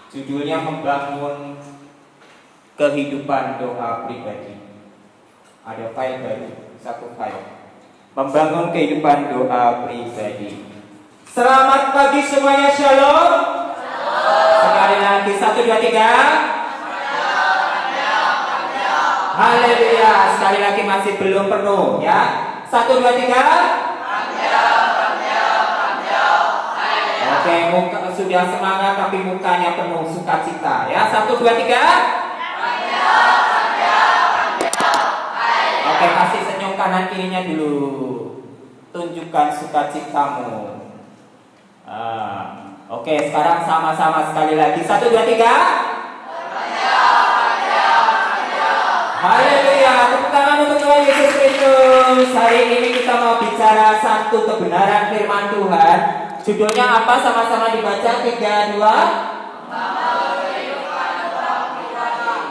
Judulnya membangun kehidupan doa pribadi. Ada file baru, satu file. Membangun kehidupan doa pribadi. Selamat pagi semuanya, shalom. Sekali lagi, 1, 2, 3. Haleluya. Sekali lagi masih belum penuh ya. 1, 2, 3. Oke, muka sudah semangat tapi mukanya penuh sukacita ya. 1, 2, 3. Oke, kasih senyum kanan kirinya dulu. Tunjukkan sukacitamu. Oke, sekarang sama-sama sekali lagi. 1, 2, 3. Haleluya. Tepuk tangan untuk Tuhan Yesus Kristus. Hari ini kita mau bicara satu kebenaran firman Tuhan. Judulnya apa? Sama-sama dibaca. 3, 2.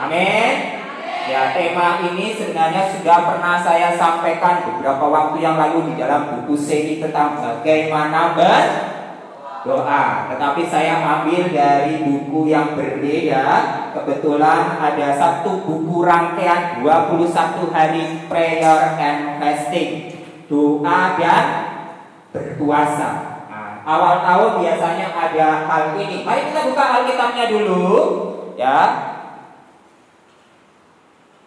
Amin. Ya, tema ini sebenarnya sudah pernah saya sampaikan beberapa waktu yang lalu di dalam buku seri tentang bagaimana berdoa. Tetapi saya ambil dari buku yang berbeda. Kebetulan ada satu buku rangkaian 21 hari prayer and fasting, doa dan berpuasa. Awal tahun biasanya ada hal ini. Mari kita buka Alkitabnya dulu ya.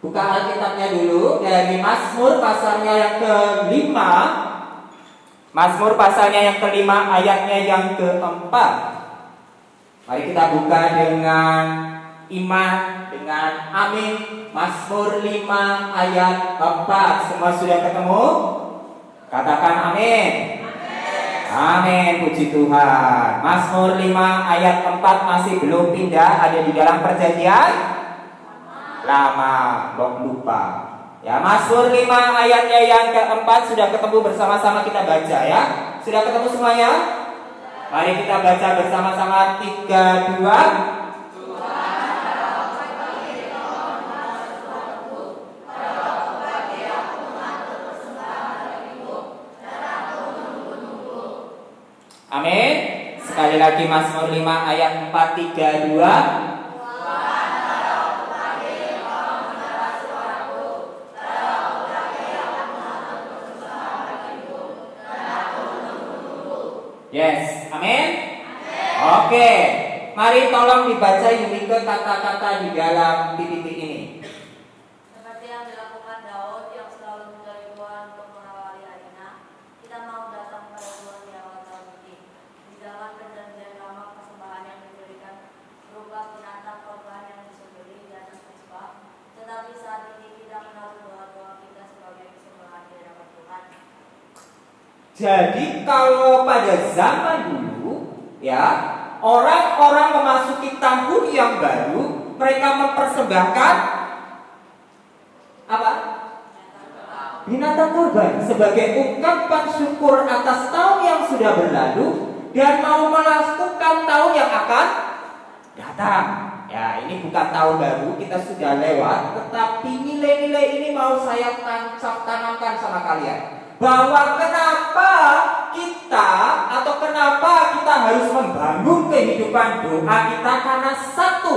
Buka Alkitabnya dulu dari Mazmur pasalnya yang ke-5. Mazmur pasalnya yang ke-5 ayatnya yang ke-4. Mari kita buka dengan iman, dengan amin. Mazmur 5 ayat 4. Semua sudah ketemu? Katakan amin. Amin, puji Tuhan. Mazmur 5 ayat 4 masih belum pindah, ada di dalam perjanjian lama, lupa. Ya, Mazmur 5 ayatnya yang keempat sudah ketemu, bersama-sama kita baca ya. Sudah ketemu semuanya? Mari kita baca bersama-sama. 3, 2. Amin. Sekali lagi Mazmur 5 ayat 4, 3, 2. Yes, amin. Oke, mari tolong dibaca Yunike kata-kata di dalam titik ini. Seperti yang dilakukan Daud yang selalu mencari Tuhan untuk mengawali harinya, kita mau datang kepada Tuhan di awal tahun ini. Di dalam perjanjian lama persembahan yang diberikan berupa binatang korban yang disembelih di atas mezbah, tetapi saat ini kita menaruh doa-doa kita sebagai persembahan di hadapan Tuhan. Jadi kalau pada zaman dulu ya, orang-orang memasuki tahun yang baru, mereka mempersembahkan apa? Binatang korban sebagai ungkapan syukur atas tahun yang sudah berlalu dan mau melakukan tahun yang akan datang. Ya, ini bukan tahun baru, kita sudah lewat, tetapi nilai-nilai ini mau saya tanamkan sama kalian. Bahwa kenapa kita harus membangun kehidupan doa kita, karena satu.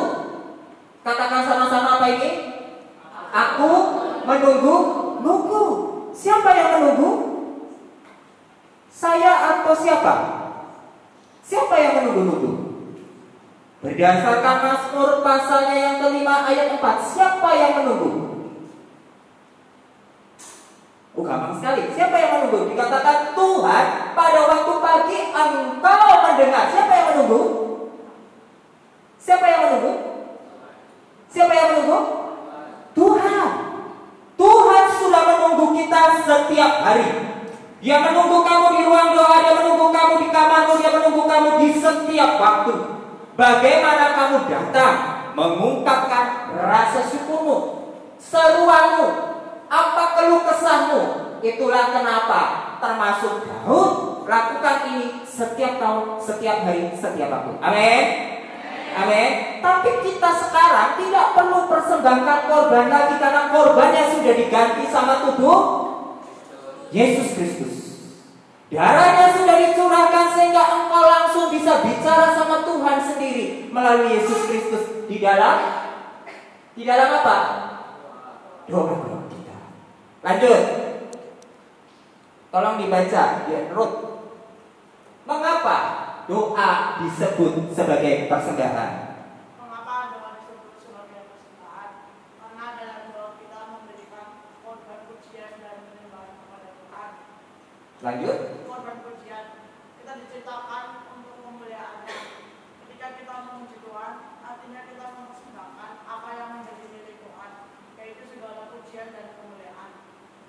Katakan sama-sama apa ini? Aku menunggu. Siapa yang menunggu? Saya atau siapa? Siapa yang menunggu? Berdasarkan Mazmur pasalnya yang ke-5 ayat 4, siapa yang menunggu? Gampang sekali. Siapa yang menunggu? Dikatakan Tuhan pada waktu pagi engkau mendengar. Siapa yang menunggu? Siapa yang menunggu? Siapa yang menunggu? Tuhan. Tuhan sudah menunggu kita setiap hari. Dia menunggu kamu di ruang doa, dia menunggu kamu di kamarmu, dia menunggu kamu di setiap waktu. Bagaimana kamu datang mengungkapkan rasa syukurmu, seruanmu, apa keluh kesahmu? Itulah kenapa termasuk Daud lakukan ini setiap tahun, setiap hari, setiap waktu. Amin. Amin. Tapi kita sekarang tidak perlu persembahkan korban lagi, karena korbannya sudah diganti sama tubuh Yesus Kristus. Darahnya sudah dicurahkan sehingga engkau langsung bisa bicara sama Tuhan sendiri. melalui Yesus Kristus di dalam apa? Doa kita. Lanjut. Tolong dibaca, ya, Ruth. Mengapa doa disebut sebagai persembahan? Mengapa doa disebut sebagai persembahan? Karena dalam doa kita memberikan korban pujian dan penyembahan kepada Tuhan. Lanjut. Korban pujian, kita diciptakan untuk kemuliaan-Nya. Ketika kita memuji Tuhan, artinya kita mempersembahkan apa yang menjadi milik Tuhan, yaitu segala pujian dan kemuliaan.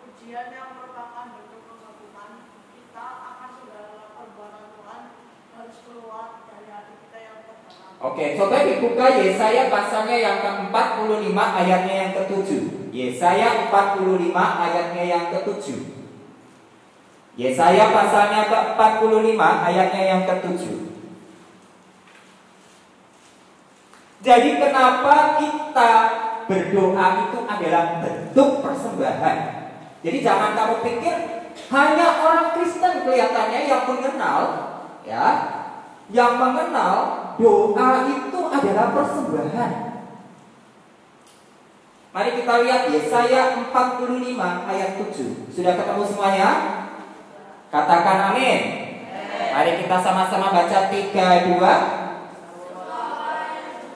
Pujian yang merupakan bentuk pengakuan kita akan segala perbuatan Tuhan harus keluar dari hati kita yang terdalam. Oke, coba dibuka Yesaya pasalnya yang ke-45 ayatnya yang ke-7. Yesaya 45 ayatnya yang ke-7. Yesaya pasalnya ke-45 ayatnya yang ke-7. Jadi kenapa kita berdoa itu adalah bentuk persembahan? Jadi jangan kamu pikir hanya orang Kristen kelihatannya yang mengenal, ya, yang mengenal doa itu adalah persembahan. Mari kita lihat Yesaya 45 ayat 7. Sudah ketemu semuanya? Katakan amin. Mari kita sama-sama baca 3-2.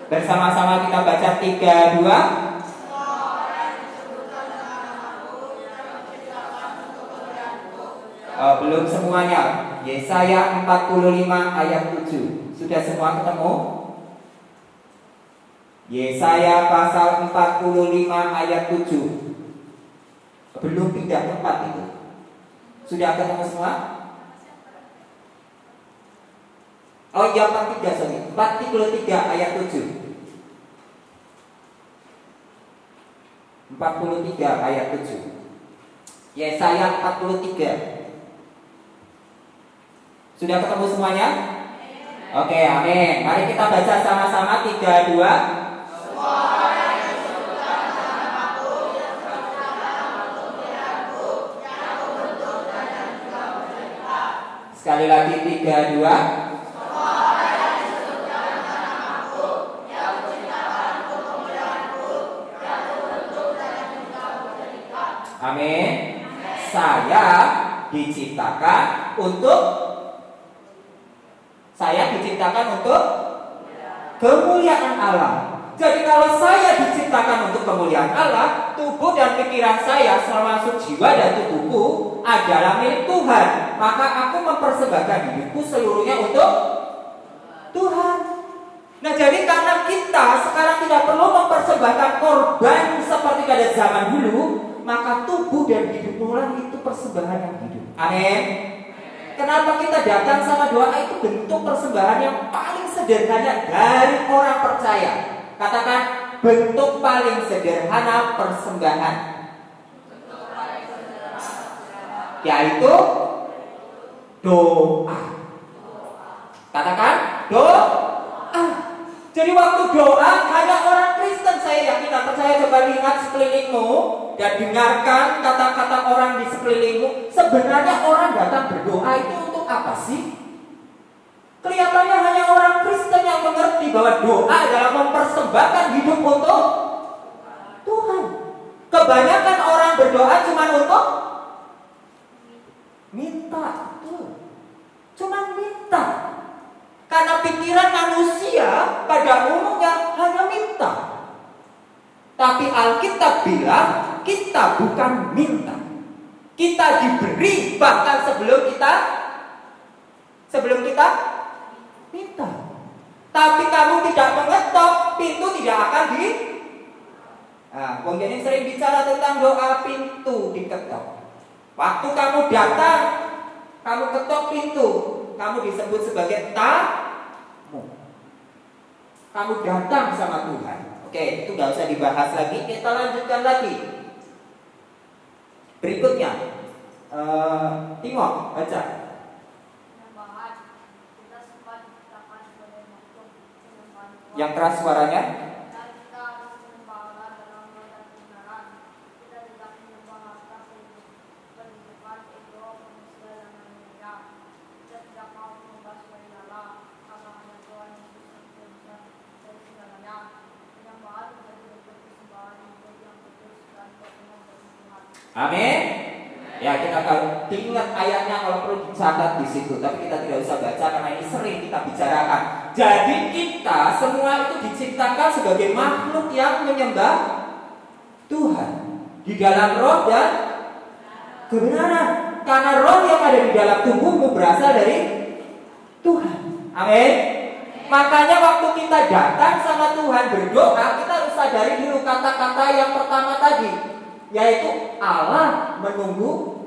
Bersama-sama kita baca 3-2. Belum semuanya. Yesaya 45 ayat 7. Sudah semua ketemu? Yesaya pasal 45 ayat 7. Belum pindah tempat itu. Sudah ketemu semua? Oh iya, 43 sorry. 43 ayat 7. 43 ayat 7. Yesaya 43. Sudah ketemu semuanya? Oke, amin. Mari kita baca sama-sama 3-2. Sekali lagi 3-2. Amin. Saya diciptakan untuk kemuliaan Allah. Jadi kalau saya diciptakan untuk kemuliaan Allah, tubuh dan pikiran saya termasuk jiwa dan tubuhku adalah milik Tuhan. Maka aku mempersembahkan hidupku seluruhnya untuk Tuhan. Nah, jadi karena kita sekarang tidak perlu mempersembahkan korban seperti pada zaman dulu, maka tubuh dan hidup Tuhan itu persembahan yang hidup. Amin. Kenapa kita datang sama doa itu bentuk persembahan yang paling sederhana dari orang percaya. Katakan bentuk paling sederhana persembahan. Yaitu doa. Katakan doa. Jadi waktu doa hanya orang Kristen, saya yakin dan percaya. Coba lihat sekelilingmu dan dengarkan kata-kata orang di sekelilingmu. Sebenarnya orang datang berdoa itu untuk apa sih? Kelihatannya hanya orang Kristen yang mengerti bahwa doa adalah mempersembahkan hidup untuk Tuhan. Kebanyakan orang berdoa cuma untuk minta. Cuma minta. Karena pikiran manusia pada umumnya hanya minta. Tapi Alkitab bilang kita bukan minta. Kita diberi bahkan sebelum kita minta. Tapi kamu tidak mengetok, pintu tidak akan di. Nah, Bang Jani sering bicara tentang doa pintu diketok. Waktu kamu datang, kamu ketok pintu, kamu disebut sebagai tamu. Kamu datang sama Tuhan. Oke, itu gak usah dibahas lagi. Kita lanjutkan lagi. Berikutnya, Timok, baca. Yang keras suaranya. Amin. Ya, kita kalau diingat ayatnya kalau perlu dicatat di situ, tapi kita tidak usah baca karena ini sering kita bicarakan. Jadi kita semua itu diciptakan sebagai makhluk yang menyembah Tuhan di dalam roh dan kebenaran. Karena roh yang ada di dalam tubuhmu berasal dari Tuhan. Amin. Makanya waktu kita datang sama Tuhan berdoa, kita harus sadari dulu kata-kata yang pertama tadi, yaitu Allah menunggu.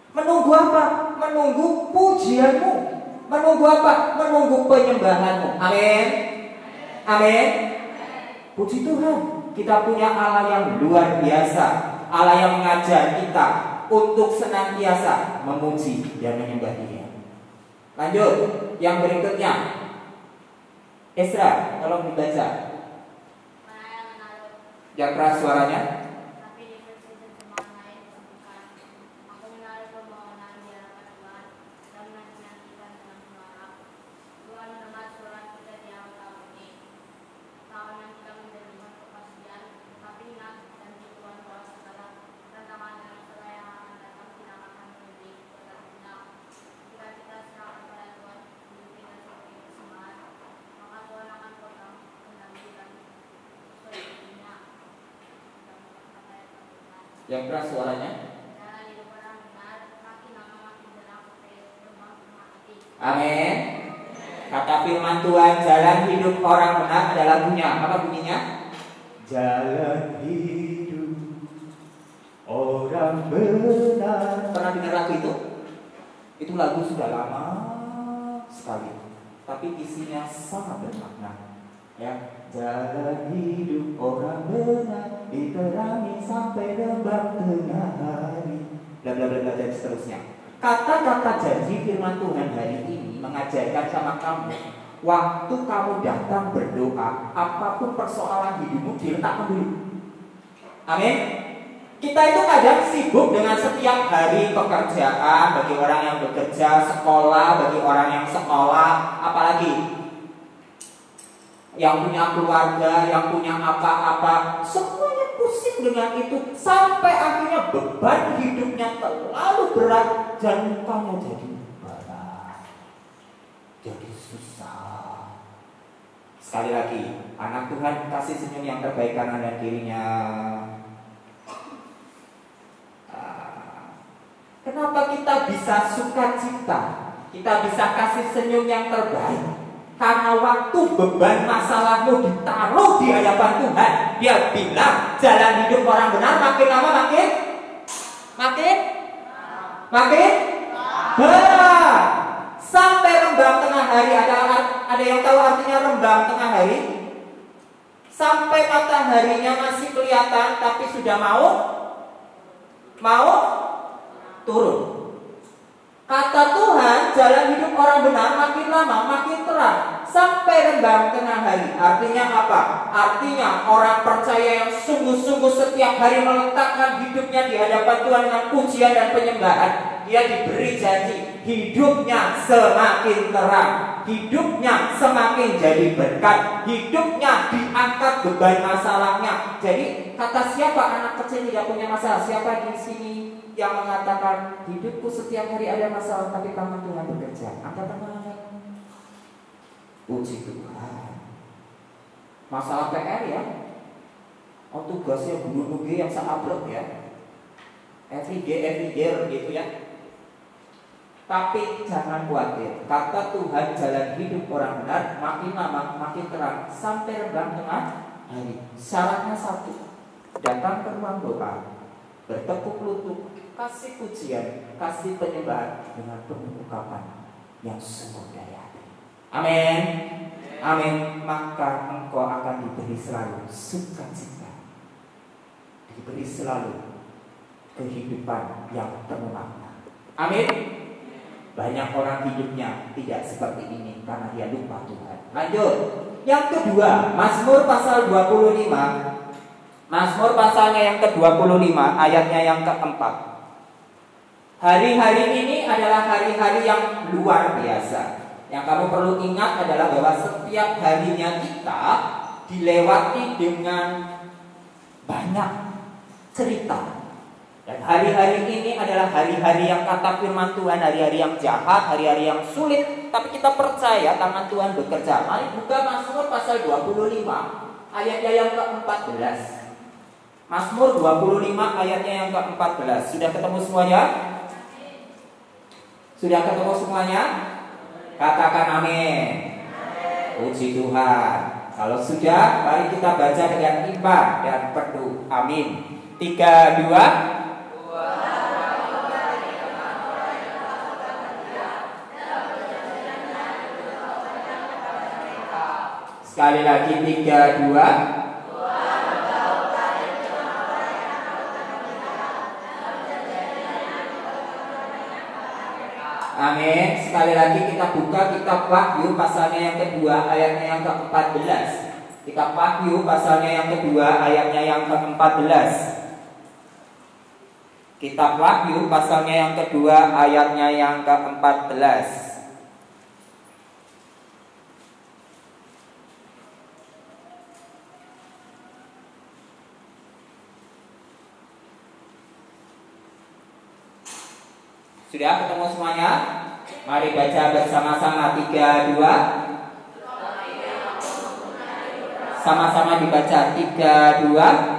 Menunggu apa? Menunggu pujianmu. Menunggu apa? Menunggu penyembahanmu. Amin. Amin. Puji Tuhan, kita punya Allah yang luar biasa, Allah yang mengajar kita untuk senantiasa memuji dan menyembah Dia. Lanjut, yang berikutnya. Esra, tolong dibaca. Yang keras suaranya. Yang keras suaranya. Amin. Kata firman Tuhan, jalan hidup orang benar adalah bunyinya. Apa bunyinya? Jalan hidup orang benar. Pernah dengar lagu itu? Itu lagu sudah lama sekali, tapi isinya sangat bermakna. Ya, jalan hidup orang benar diterangi sampai rembang tengah hari, bla bla bla dan seterusnya. Kata-kata janji firman Tuhan hari ini mengajarkan sama kamu, waktu kamu datang berdoa, apapun persoalan hidupmu diletakkan dulu. Amin. Kita itu kadang sibuk dengan setiap hari pekerjaan, bagi orang yang bekerja, sekolah, bagi orang yang sekolah, apalagi yang punya keluarga, yang punya apa-apa, semuanya pusing dengan itu sampai akhirnya beban hidupnya terlalu berat dan kamu jadi berat, jadi susah. Sekali lagi, anak Tuhan kasih senyum yang terbaik kanan dan kirinya. Kenapa kita bisa sukacita? Kita bisa kasih senyum yang terbaik? Karena waktu beban masalahmu ditaruh di hadapan Tuhan, Dia bilang jalan hidup orang benar makin lama makin berat. Sampai rembang tengah hari. Ada yang tahu artinya rembang tengah hari? Sampai mataharinya masih kelihatan tapi sudah mau turun. Kata Tuhan, jalan hidup orang benar makin lama makin terang sampai rembang tengah hari. Artinya apa? Artinya orang percaya yang sungguh-sungguh setiap hari meletakkan hidupnya di hadapan Tuhan dengan pujian dan penyembahan, dia diberi janji hidupnya semakin terang, hidupnya semakin jadi berkat, hidupnya diangkat beban masalahnya. Jadi kata siapa anak kecil tidak punya masalah? Siapa di sini yang mengatakan hidupku setiap hari ada masalah tapi tangan Tuhan bekerja? Angkat tangan. Puji Tuhan. Masalah PR ya. Oh, tugasnya guru yang sangat berat ya. Every day gitu ya. Tapi jangan khawatir. Kata Tuhan, jalan hidup orang benar makin lama makin terang sampai rembang tengah hari. Syaratnya satu, datang ke ruang doa, bertekuk lutut, kasih pujian, kasih penyembahan dengan penuh ungkapan yang sungguh dari hati. Amin. Amin. Maka engkau akan diberi selalu sukacita, diberi selalu kehidupan yang penuh makna. Amin. Banyak orang hidupnya tidak seperti ini karena dia lupa Tuhan. Lanjut. Yang kedua, Mazmur pasal 25. Mazmur pasalnya yang ke-25, ayatnya yang keempat. Hari-hari ini adalah hari-hari yang luar biasa. Yang kamu perlu ingat adalah bahwa setiap harinya kita dilewati dengan banyak cerita, Dan hari-hari ini adalah hari-hari yang kata firman Tuhan, hari-hari yang jahat, hari-hari yang sulit. Tapi kita percaya tangan Tuhan bekerja. Mari buka Mazmur pasal 25 ayatnya yang ke-14. Mazmur 25 ayatnya yang ke-14. Sudah ketemu semuanya? Sudah ketemu semuanya? Katakan amin. Puji Tuhan. Kalau sudah, mari kita baca dengan iman dan penuh. Amin. 3, 2. Sekali lagi 3, 2. Amin. Sekali lagi kita buka kitab Wahyu pasalnya yang kedua ayatnya yang ke-14. Kitab Wahyu pasalnya yang kedua ayatnya yang ke-14. Kitab Wahyu pasalnya yang kedua ayatnya yang ke-14. Sudah ketemu semuanya? Mari baca bersama-sama 3, 2. Sama-sama dibaca 3, 2.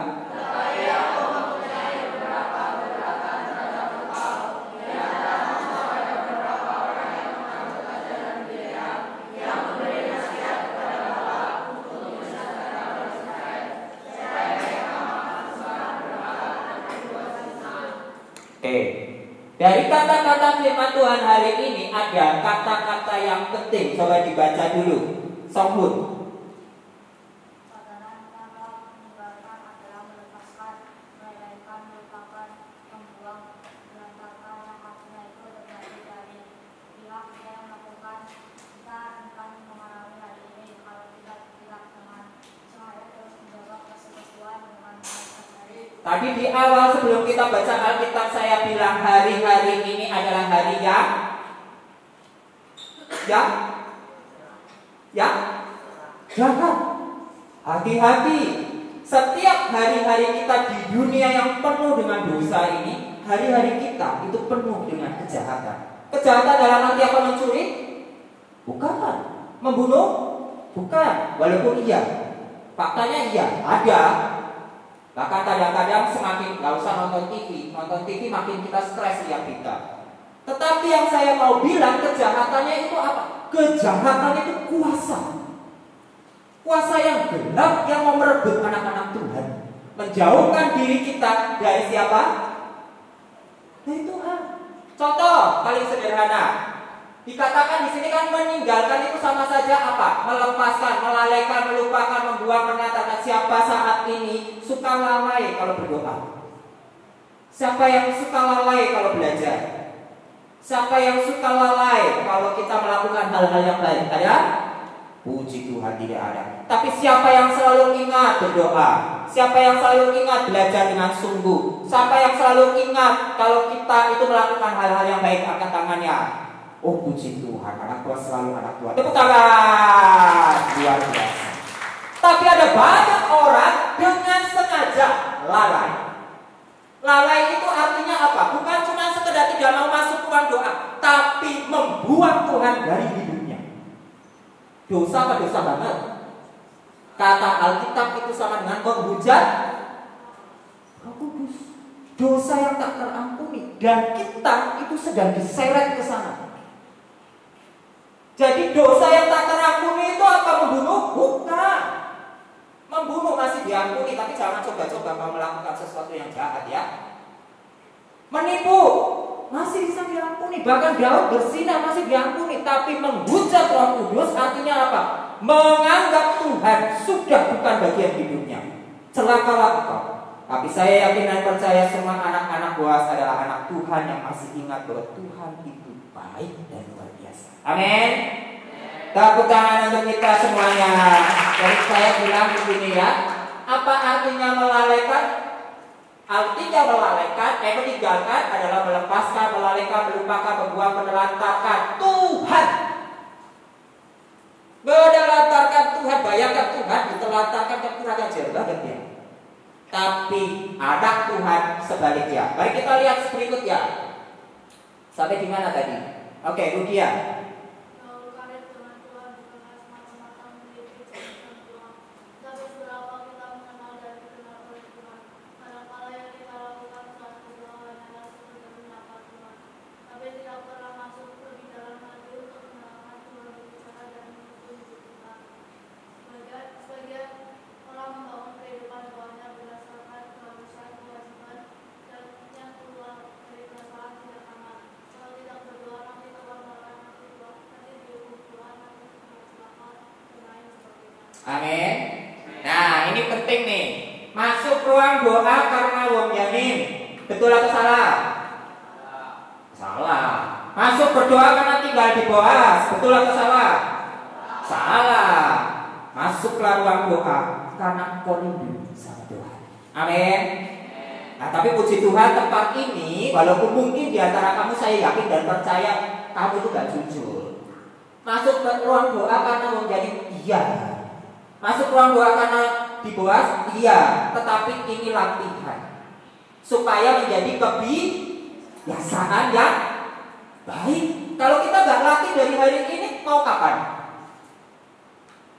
Dari kata-kata firman Tuhan hari ini ada kata-kata yang penting. Coba dibaca dulu. Songhun. Meninggalkan adalah melepaskan, melelehkan, melupakan, membuang, melantarkan yang artinya itu terjadi dari pihak yang melakukan. Kita akan mengalami hari ini kalau kita tidak dengan sengaja terus menjaga persekutuan dengan baik. Tadi di awal sebelum kita baca Alkitab saya bilang hari-hari ini adalah hari yang jahat. Hati-hati. Setiap hari-hari kita di dunia yang penuh dengan dosa ini, hari-hari kita itu penuh dengan kejahatan. Kejahatan dalam arti apa? Mencuri? Bukan. Membunuh? Bukan. Walaupun iya, faktanya iya, ada. Bahkan kadang-kadang semakin gak usah nonton TV makin kita stres lihat berita. Tetapi yang saya mau bilang kejahatannya itu apa? Kejahatan itu kuasa yang gelap yang mau merebut anak-anak Tuhan, menjauhkan diri kita dari siapa? Dari Tuhan. Contoh paling sederhana, dikatakan di sini kan meninggalkan itu sama saja apa? Melepaskan, melalaikan, melupakan, membuang, menyatakan. Siapa saat ini suka lalai kalau berdoa? Siapa yang suka lalai kalau belajar? Siapa yang suka lalai kalau kita melakukan hal-hal yang baik? Ada? Puji Tuhan, tidak ada. Tapi siapa yang selalu ingat berdoa? Siapa yang selalu ingat belajar dengan sungguh? Siapa yang selalu ingat kalau kita itu melakukan hal-hal yang baik? Angkat tangannya. Oh puji Tuhan, anak Tuhan selalu anak Tuhan. Tepuk tangan. Luar biasa. Tapi ada banyak orang dengan sengaja lalai. Lalai itu artinya apa? Bukan cuma sekedar tidak mau masuk ruang doa, tapi membuang Tuhan dari hidupnya. Dosa apa dosa banget? Kata Alkitab itu sama dengan menghujat Roh Kudus. Dosa yang tak terampuni, dan kita itu sedang diseret ke sana. Jadi dosa yang tak terampuni itu apa? Membunuh? Bukan. Membunuh masih diampuni, tapi jangan coba-coba mau melakukan sesuatu yang jahat ya. Menipu masih bisa diampuni, bahkan Daud berzina masih diampuni. Tapi menghujat Roh Kudus artinya apa? Menganggap Tuhan sudah bukan bagian hidupnya. Celakalah engkau. Tapi saya yakin dan percaya semua anak-anak Boas adalah anak Tuhan yang masih ingat bahwa Tuhan itu baik dan luar biasa. Amin. Tepuk tangan untuk kita semuanya. Jadi saya bilang begini ya, apa artinya melalaikan? Artinya melalaikan, meninggalkan adalah melepaskan, melalaikan, melupakan, membuang, menelantarkan Tuhan. Menelantarkan Tuhan, bayangkan Tuhan ditelantarkan ke kurang ajar banget ya. tapi anak Tuhan sebaliknya. Mari kita lihat berikutnya. Sampai di mana tadi? Oke, Rudia. Amin. Nah, ini penting nih. Masuk ruang doa karena wong jamin. Betul atau salah? Salah. Masuk berdoa karena tinggal di Boas. Betul atau salah? Salah. Masuklah ruang doa karena kau rindu sama Tuhan. Amin. Nah, tapi puji Tuhan, tempat ini walaupun mungkin di antara kamu saya yakin dan percaya kamu itu gak jujur. Masuk ke ruang doa karena wong jamin, iya. Masuk ruang doa karena di Boas, iya, tetapi ini latihan supaya menjadi kebiasaan yang baik. Kalau kita nggak latih dari hari ini, mau kapan?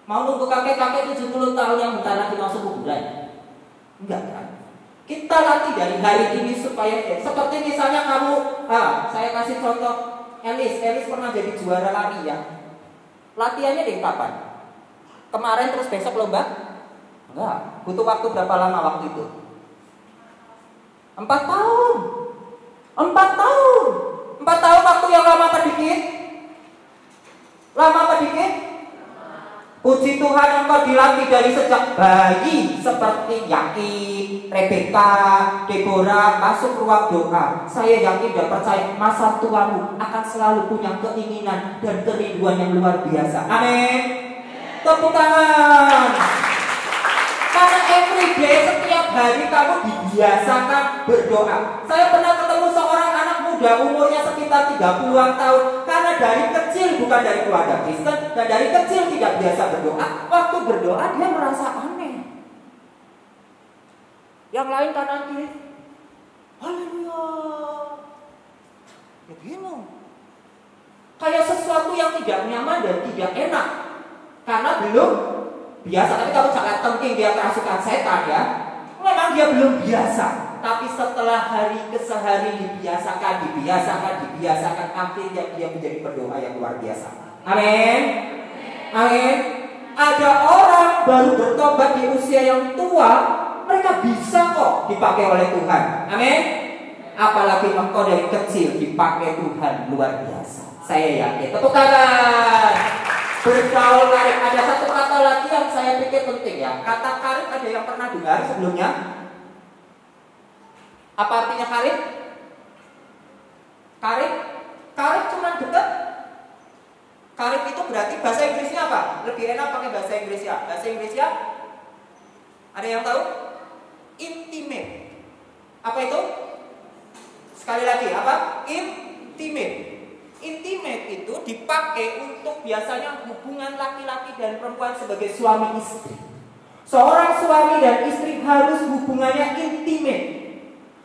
Mau nunggu kakek-kakek 70 tahun yang bentar lagi masuk kuburan? Enggak kan? Kita latih dari hari ini supaya seperti misalnya kamu, saya kasih contoh Elis pernah jadi juara lari ya. Latihannya dari kapan? Kemarin terus besok lomba? Enggak. Butuh waktu berapa lama waktu itu? 4 tahun. 4 tahun. 4 tahun waktu yang lama apa dikit? Lama apa dikit? Puji Tuhan, engkau dilatih dari sejak bayi seperti Yakin, Rebeka, Deborah masuk ruang doa. Saya yakin dan percaya masa tuamu akan selalu punya keinginan dan kerinduan yang luar biasa. Amin. Tepuk tangan. Karena everyday setiap hari kamu dibiasakan berdoa. Saya pernah ketemu seorang anak muda umurnya sekitar 30-an tahun. Karena dari kecil bukan dari keluarga Kristen dan dari kecil tidak biasa berdoa. Waktu berdoa dia merasa aneh. Yang lain kanan kiri, haleluya. Ya bingung. Kayak sesuatu yang tidak nyaman dan tidak enak. Karena belum biasa, tapi kamu jangan tengking dia kerasukan setan ya. Memang dia belum biasa. Tapi setelah hari ke sehari dibiasakan, akhirnya dia menjadi berdoa yang luar biasa. Amin. Amin. Ada orang baru bertobat di usia yang tua, mereka bisa kok dipakai oleh Tuhan. Amin. Apalagi engkau dari kecil dipakai Tuhan luar biasa. Saya yakin. Tepuk tangan. Bergaul karir. Ada satu kata lagi yang saya pikir penting ya. Kata karir ada yang pernah dengar sebelumnya? Apa artinya karir? Karir? Karir cuma dekat. Karir itu berarti bahasa Inggrisnya apa? Lebih enak pakai bahasa Inggrisnya. Bahasa Inggrisnya? Ada yang tahu? Intimate. Apa itu? Sekali lagi, apa? Intimate. Intimate itu dipakai untuk biasanya hubungan laki-laki dan perempuan sebagai suami istri. Seorang suami dan istri harus hubungannya intimate.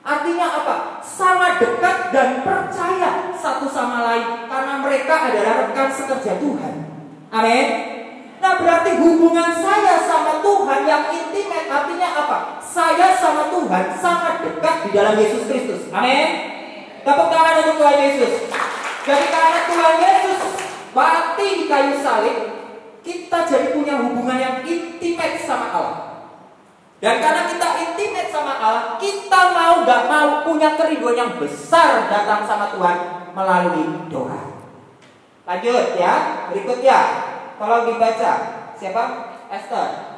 Artinya apa? Sangat dekat dan percaya satu sama lain karena mereka adalah rekan sekerja Tuhan. Amin. Nah, berarti hubungan saya sama Tuhan yang intimate artinya apa? Saya sama Tuhan sangat dekat di dalam Yesus Kristus. Amin. Tepuk tangan untuk Tuhan Yesus. Jadi karena Tuhan Yesus mati di kayu salib, kita jadi punya hubungan yang intimate sama Allah. Dan karena kita intimate sama Allah, kita mau gak mau punya kerinduan yang besar datang sama Tuhan melalui doa. Lanjut ya, berikutnya. Tolong dibaca. Siapa? Esther.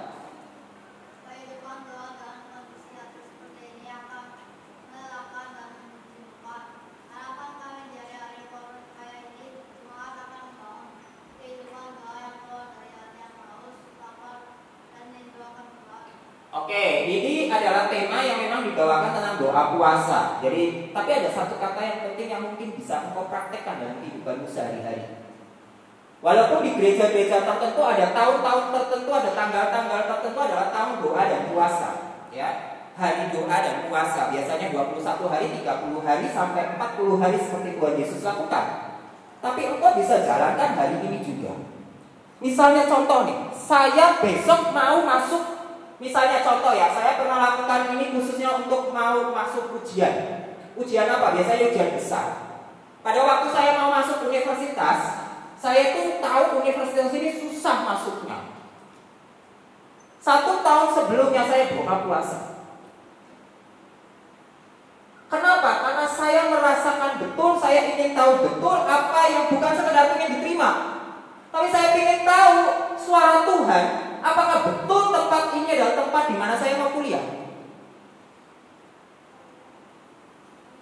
Oke, ini adalah tema yang memang dibawakan tentang doa puasa. Jadi, tapi ada satu kata yang penting yang mungkin bisa engkau praktekkan dalam kehidupanmu sehari-hari. Walaupun di gereja-gereja tertentu ada tahun-tahun tertentu, ada tanggal-tanggal tertentu adalah tahun doa dan puasa, ya. hari doa dan puasa. Biasanya 21 hari, 30 hari, sampai 40 hari seperti Tuhan Yesus lakukan. Tapi engkau bisa jalankan hari ini juga. Misalnya contoh nih, saya besok mau masuk, misalnya contoh ya, saya pernah lakukan ini khususnya untuk mau masuk ujian. Ujian apa? Biasanya ujian besar. Pada waktu saya mau masuk universitas, saya tuh tahu universitas ini susah masuknya. 1 tahun sebelumnya saya buka puasa. Kenapa? Karena saya merasakan betul, saya ingin tahu betul apa yang bukan sekedar ingin diterima, tapi saya ingin tahu suara Tuhan. Apakah betul tempat ini adalah tempat di mana saya mau kuliah?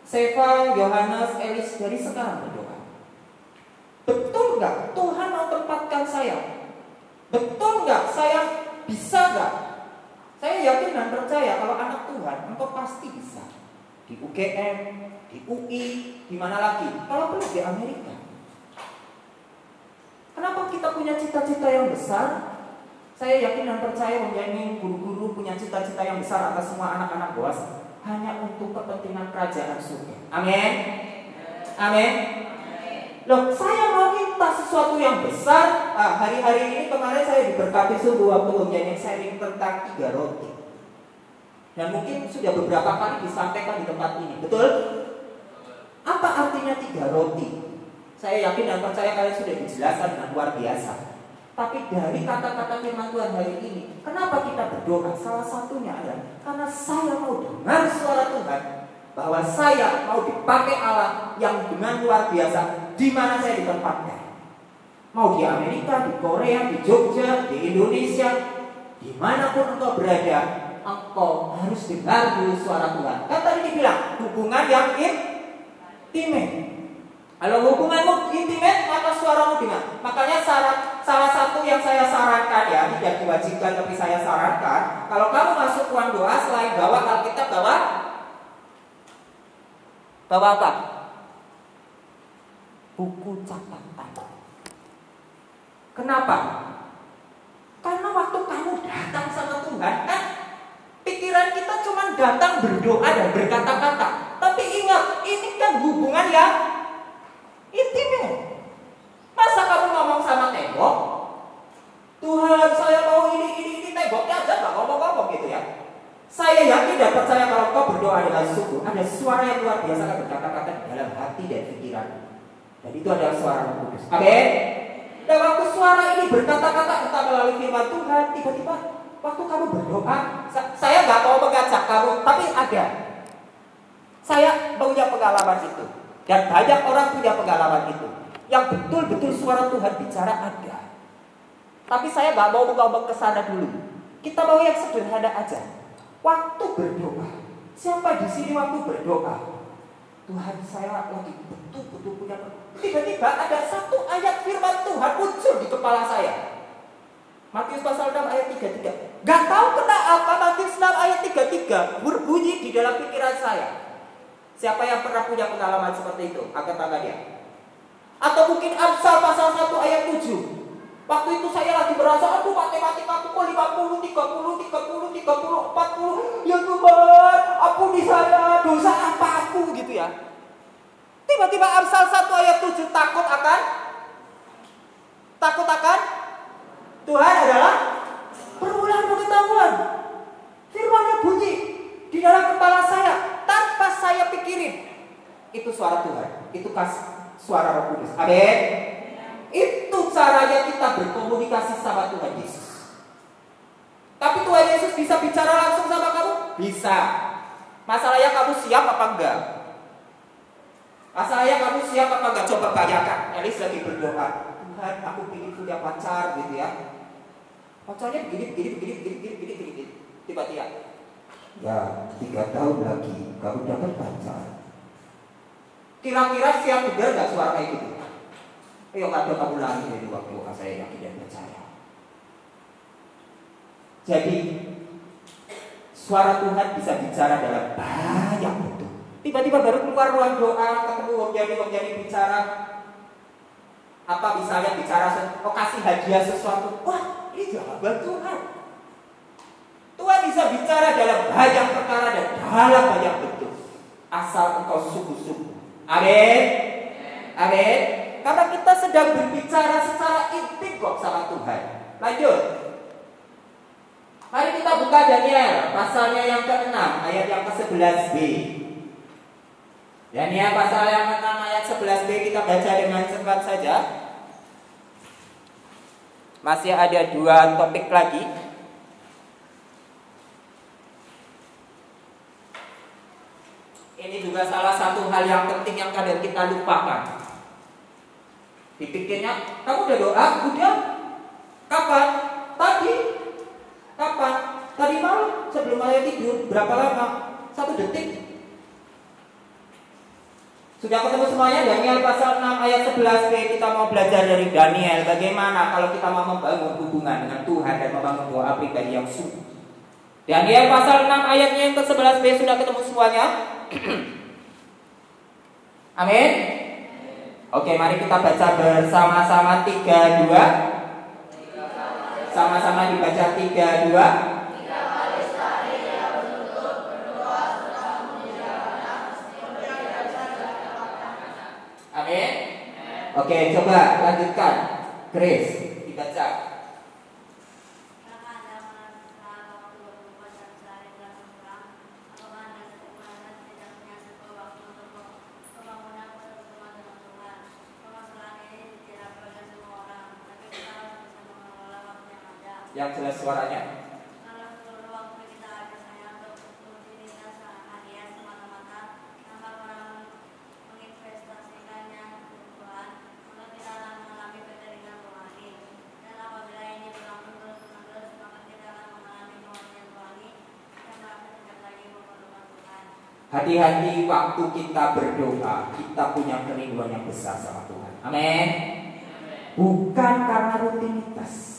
Seva, Yohanes, Elis dari sekarang berdoa. Betul nggak Tuhan mau tempatkan saya? Betul nggak saya bisa nggak? Saya yakin dan percaya kalau anak Tuhan, engkau pasti bisa. Di UGM, di UI, di mana lagi? Kalau perlu di Amerika. Kenapa kita punya cita-cita yang besar? Saya yakin dan percaya menjadi guru-guru punya cita-cita yang besar atas semua anak-anak dewasa. Hanya untuk kepentingan kerajaan surga. Amin. Amin. Loh, saya mau minta sesuatu yang besar. Hari-hari ini kemarin saya diberkati sungguh waktu menjadi sharing tentang 3 roti. Dan mungkin sudah beberapa kali disampaikan di tempat ini. Betul? Apa artinya 3 roti? Saya yakin dan percaya kalian sudah dijelaskan dengan luar biasa. Tapi dari kata-kata firman Tuhan hari ini, kenapa kita berdoa? Salah satunya adalah karena saya mau dengar suara Tuhan, bahwa saya mau dipakai Allah yang dengan luar biasa di mana saya ditempatkan. Mau di Amerika, di Korea, di Jogja, di Indonesia, dimanapun engkau berada, engkau harus dengar dulu suara Tuhan. Kan tadi dibilang hubungan yang intimate. Kalau hubunganmu intimate, maka suaramu dengar. Makanya salah satu yang saya sarankan ya, tidak diwajibkan tapi saya sarankan, kalau kamu masuk ruang doa selain bawa Alkitab, bawa apa? Buku catatan. Kenapa? Karena waktu kamu datang sama Tuhan, kan pikiran kita cuma datang berdoa dan berkata-kata. Tapi ingat, ini kan hubungan yang intimate. Masa kamu ngomong sama tembok? Tuhan, saya mau ini temboknya aja gak ngomong-ngomong gitu ya. Saya yakin dan percaya kalau kau berdoa dengan sungguh, ada suara yang luar biasa yang berkata-kata di dalam hati dan pikiran. Dan itu adalah suara Roh Kudus. Amin. Dan waktu suara ini berkata-kata entah melalui firman Tuhan, tiba-tiba waktu kamu berdoa, saya gak mau mengajak kamu, tapi ada. Saya punya pengalaman itu. Dan banyak orang punya pengalaman itu. Yang betul-betul suara Tuhan bicara ada. Tapi saya gak mau ngomong ke sana dulu. Kita mau yang sederhana aja. Waktu berdoa, siapa di sini waktu berdoa? Tuhan, saya lagi betul-betul punya. Tiba-tiba ada satu ayat firman Tuhan muncul di kepala saya. Matius pasal 6 ayat 33. Gak tahu kenapa Matius 6 ayat 33 berbunyi di dalam pikiran saya. Siapa yang pernah punya pengalaman seperti itu? Angkat tangannya. Atau mungkin Amsal pasal 1 ayat 7. Waktu itu saya lagi merasa, aduh matematikaku kok 50, 30, 40. Ya Tuhan, ampuni saya, dosa apa aku gitu ya. Tiba-tiba Amsal 1 ayat 7 takut akan Tuhan adalah permulaan pengetahuan. Firman-Nya bunyi di dalam kepala saya tanpa saya pikirin. Itu suara Tuhan, itu suara Roh Kudus. Amin. Itu caranya kita berkomunikasi sama Tuhan Yesus. Tapi Tuhan Yesus bisa bicara langsung sama kamu? Bisa. Masalahnya kamu siap apa enggak? Coba bayangkan, Elis lagi berdoa, Tuhan, aku ingin punya pacar gitu ya. Pacarnya begini. Tiba-tiba, ya 3 tahun lagi kamu dapat pacar. Kira-kira siap dengar gak suara kayak gitu? Ayo kata kamu lagi dari waktu saya yakin dan percaya. Jadi suara Tuhan bisa bicara dalam banyak bentuk. Tiba-tiba baru keluar ruang doa, ketemu jadi bicara. Apa misalnya bicara, kasih hadiah sesuatu. Wah, ini jawaban Tuhan. Tuhan di bisa bicara dalam banyak perkara dan dalam banyak bentuk, asal engkau sungguh-sungguh. Amin. Amin. Karena kita sedang berbicara secara intim kok sama Tuhan. Lanjut. Mari kita buka Daniel pasalnya yang ke-6 ayat yang ke-11b. Daniel pasal yang ke-6 ayat 11b kita baca dengan cepat saja. Masih ada 2 topik lagi. Ini juga salah satu hal yang penting yang kadang kita lupakan. Dipikirnya, kamu udah doa? Udah. Kapan? Tadi. Kapan? Tadi malam sebelum saya tidur. Berapa lama? 1 detik. Sudah ketemu semuanya? Daniel pasal 6 ayat 11b. Kita mau belajar dari Daniel bagaimana kalau kita mau membangun hubungan dengan Tuhan dan membangun doa pribadi yang sungguh. Daniel pasal 6 ayatnya yang ke-11b. Sudah ketemu semuanya? Amin. Oke, mari kita baca bersama-sama 3-2. Sama-sama dibaca 3-2. Amin. Oke, coba lanjutkan. Grace, dibaca. Yang jelas suaranya. Hati-hati waktu kita berdoa, kita punya kerinduan yang besar sama Tuhan. Amin. Bukan karena rutinitas.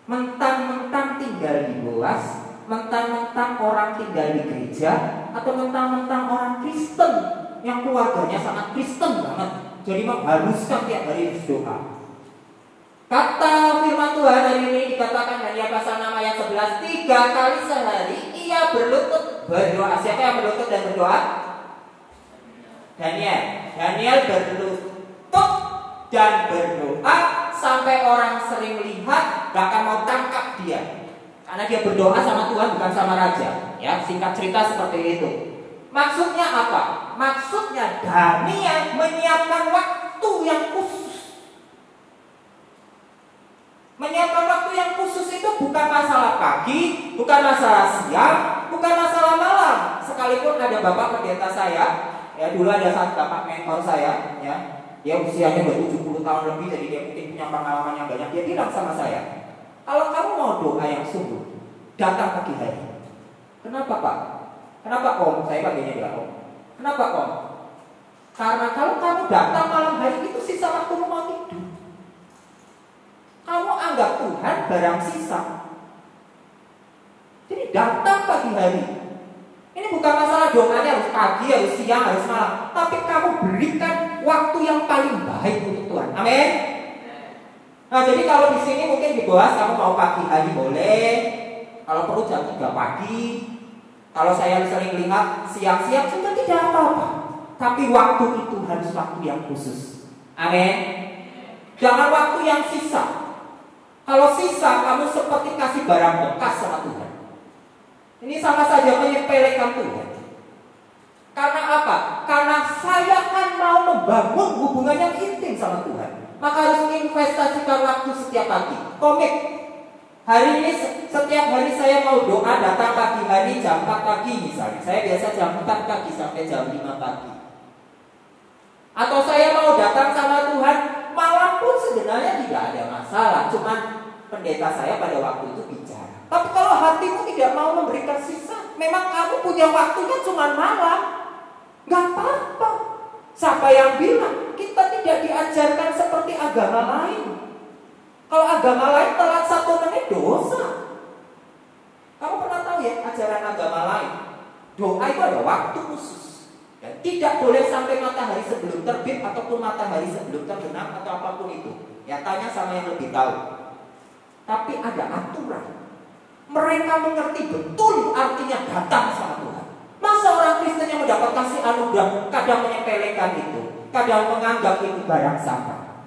Mentang-mentang tinggal di Boas, mentang-mentang orang tinggal di gereja, atau mentang-mentang orang Kristen yang keluarganya sangat Kristen banget, jadi mengharuskan tiap hari berdoa. Kata firman Tuhan hari ini dikatakan Daniel pasal 6 ayat 11, 3 kali sehari ia berlutut berdoa. Siapa yang berlutut dan berdoa? Daniel berlutut dan berdoa sampai orang sering lihat bahkan mau tangkap dia, karena dia berdoa sama Tuhan bukan sama raja. Ya, singkat cerita seperti itu. Maksudnya apa? Maksudnya Daniel menyiapkan waktu yang khusus. Menyiapkan waktu yang khusus itu bukan masalah pagi, bukan masalah siang, bukan masalah malam. Sekalipun ada bapak pendeta saya, ya dulu ada satu bapak mentor saya, ya dia usianya baru 70 tahun lebih, jadi dia mungkin punya pengalaman yang banyak. Dia bilang sama saya, kalau kamu mau doa yang sungguh, datang pagi hari. Kenapa Pak? Kenapa Om? Saya bagiannya bilang Om. Kenapa Om? Karena kalau kamu datang malam hari itu sisa waktu mau tidur. Kamu anggap Tuhan barang sisa. Jadi datang pagi hari. Ini bukan masalah doanya harus pagi, harus siang, harus malam, tapi kamu berikan waktu yang paling baik untuk Tuhan. Amin. Nah, jadi kalau di sini mungkin di Boas kamu mau pagi hari boleh. Kalau perlu jam 3 pagi. Kalau saya sering lihat siang-siang sudah tidak apa-apa. Tapi waktu itu harus waktu yang khusus. Amin. Jangan waktu yang sisa. Kalau sisa kamu seperti kasih barang bekas sama Tuhan. Ini sama saja menyepelekan Tuhan. Karena apa? Karena saya kan mau membangun hubungan yang intim sama Tuhan. Maka harus investasikan waktu setiap pagi. Komit. Hari ini setiap hari saya mau doa datang pagi hari jam 4 pagi misalnya. Saya biasa jam 4 pagi sampai jam 5 pagi. Atau saya mau datang sama Tuhan malam pun sebenarnya tidak ada masalah. Cuman pendeta saya pada waktu itu bicara. Tapi kalau hatimu tidak mau memberikan sisa, memang kamu punya waktunya cuma malam, gak apa-apa. Siapa yang bilang kita tidak diajarkan seperti agama lain? Kalau agama lain telat 1 menit dosa. Kamu pernah tahu ya ajaran agama lain? Doa itu ada waktu khusus. Dan tidak boleh sampai matahari sebelum terbit ataupun matahari sebelum terbenam atau apapun itu. Ya tanya sama yang lebih tahu. Tapi ada aturan. Mereka mereka mengerti betul artinya datang sama Tuhan. Masa orang Kristen yang mendapat kasih anugerah kadang menyepelekan itu, kadang menganggap itu barang sampah.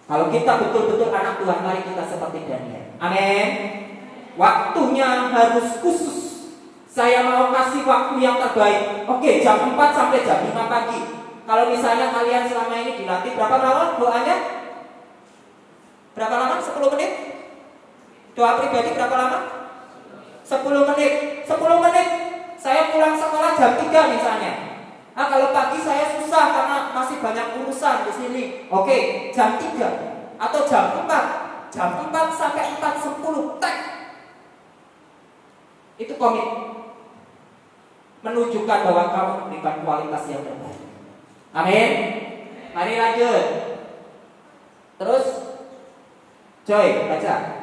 Kalau kita betul-betul anak Tuhan, mari kita seperti Daniel. Amin. Waktunya harus khusus. Saya mau kasih waktu yang terbaik. Oke, jam 4 sampai jam 5 pagi. Kalau misalnya kalian selama ini dilatih berapa lama doanya? Berapa lama? 10 menit? Doa pribadi berapa lama? 10 menit. 10 menit. Saya pulang sekolah jam 3 misalnya. Nah, kalau pagi saya susah karena masih banyak urusan di sini. Oke, jam 3 atau jam 4. Jam 4 sampai 4:10 tek. Itu komit. Menunjukkan bahwa kamu memberikan kualitas yang terbaik. Amin. Mari lanjut. Terus Joy, baca.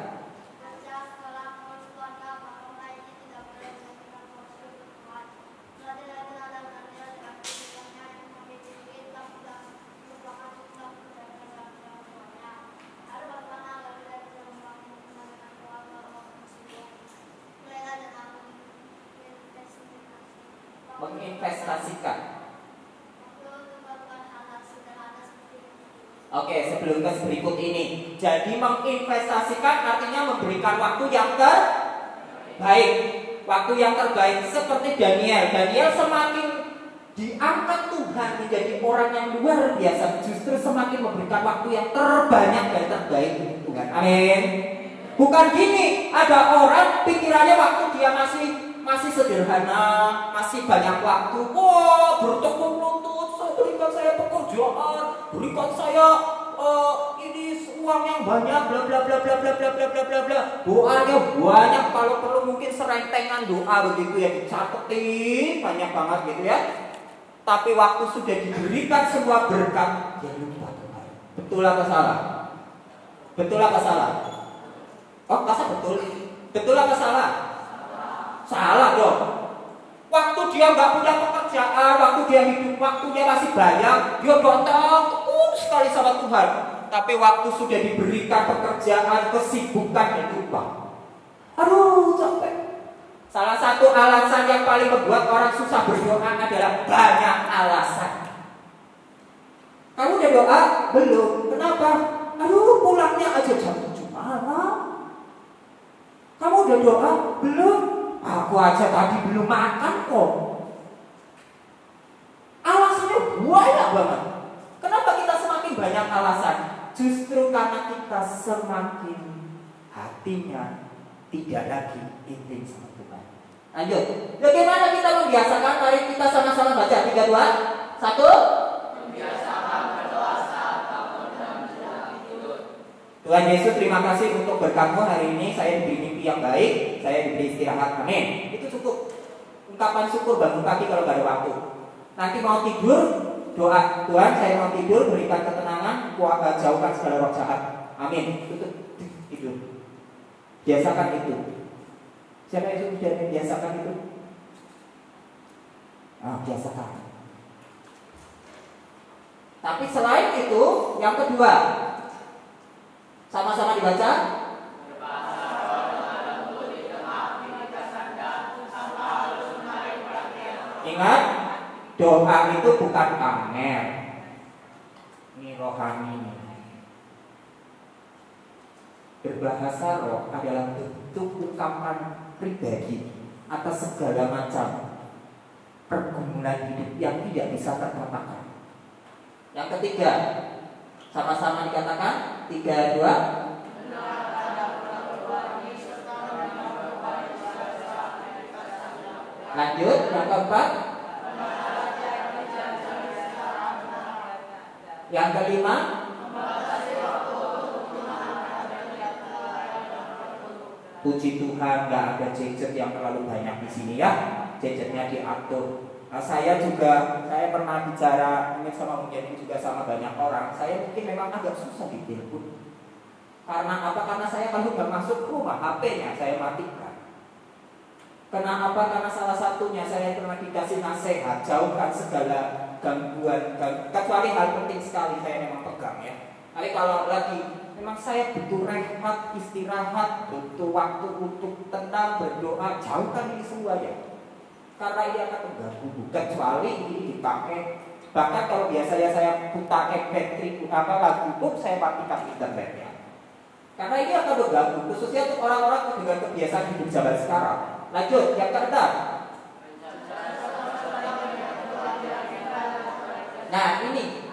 Menginvestasikan. Oke, sebelum ke berikut ini. Jadi menginvestasikan artinya memberikan waktu yang terbaik. Waktu yang terbaik seperti Daniel. Daniel semakin diangkat Tuhan menjadi orang yang luar biasa, justru semakin memberikan waktu yang terbanyak dan terbaik untuk Tuhan. Amin. Bukan gini, ada orang pikirannya waktu dia masih sederhana, masih banyak waktu. Wah, bertekuk lutut, berikan saya pekerjaan, berikan saya ini uang yang banyak, bla bla bla bla bla bla bla bla bla bla. Doanya banyak, kalau perlu mungkin serentengan doa begitu ya, dicatetin banyak banget gitu ya. Tapi waktu sudah diberikan semua berkat, dia lupa Tuhan. Betul apa salah? Betul apa salah? Oh, masa betul? Betul apa salah? Salah dong. Waktu dia nggak punya pekerjaan, waktu dia hidup, waktu dia masih banyak, dia datang sekali sama Tuhan. Tapi waktu sudah diberikan pekerjaan, kesibukan, dia lupa. Aduh, capek. Salah satu alasan yang paling membuat orang susah berdoa adalah banyak alasan. Kamu udah doa? Belum. Kenapa? Aduh, pulangnya aja jam 7 malam. Kamu udah doa? Belum. Aku aja tadi belum makan kok. Alasannya banyak banget. Kenapa kita semakin banyak alasan? Justru karena kita semakin hatinya tidak lagi intim sama Tuhan. Lanjut. Bagaimana kita membiasakan? Mari kita sama-sama baca 3, 2, 1. Membiasakan berdoa saat bangun dan menjelang tidur. Tuhan Yesus, terima kasih untuk berkat-Mu hari ini. Saya diberi mimpi yang baik, saya diberi istirahat. Amin. Itu cukup. Ungkapan syukur bangun pagi kalau gak ada waktu. Nanti mau tidur, doa, Tuhan saya mau tidur, berikan ketenangan, jauhkan segala roh jahat. Amin. Tutup tidur. Biasakan itu. Siapa yang sudah biasakan itu? Biasakan. Tapi selain itu, yang kedua, sama-sama dibaca. Ingat, doa itu bukan pamer. Ini rohani. Berbahasa roh adalah bentuk ungkapan pribadi atas segala macam pergumulan hidup yang tidak bisa terkatakan. Yang ketiga, sama-sama dikatakan 3, 2. Lanjut, yang keempat. Yang kelima. Puji Tuhan, nggak ada gadget yang terlalu banyak di sini ya. Gadgetnya diatur. Nah, saya pernah bicara ini sama mungkin juga sama banyak orang. Saya mungkin memang agak susah ditelepon. Karena apa? Karena saya kalau nggak masuk rumah, HP-nya saya matikan. Kenapa? Karena salah satunya saya pernah dikasih nasihat, jauhkan segala gangguan, kecuali hal penting sekali saya memang pegang ya. Tapi kalau lagi Memang saya butuh rehat, istirahat, butuh waktu untuk tenang, berdoa. Jauhkan ini semua ya. Karena ini akan mengganggu, kecuali ini dipakai. Bahkan kalau biasanya saya pakai battery lagu pun saya matikan internetnya. Karena ini akan mengganggu, khususnya untuk orang-orang dengan kebiasaan hidup zaman sekarang. Lanjut, yang keenam. Nah ini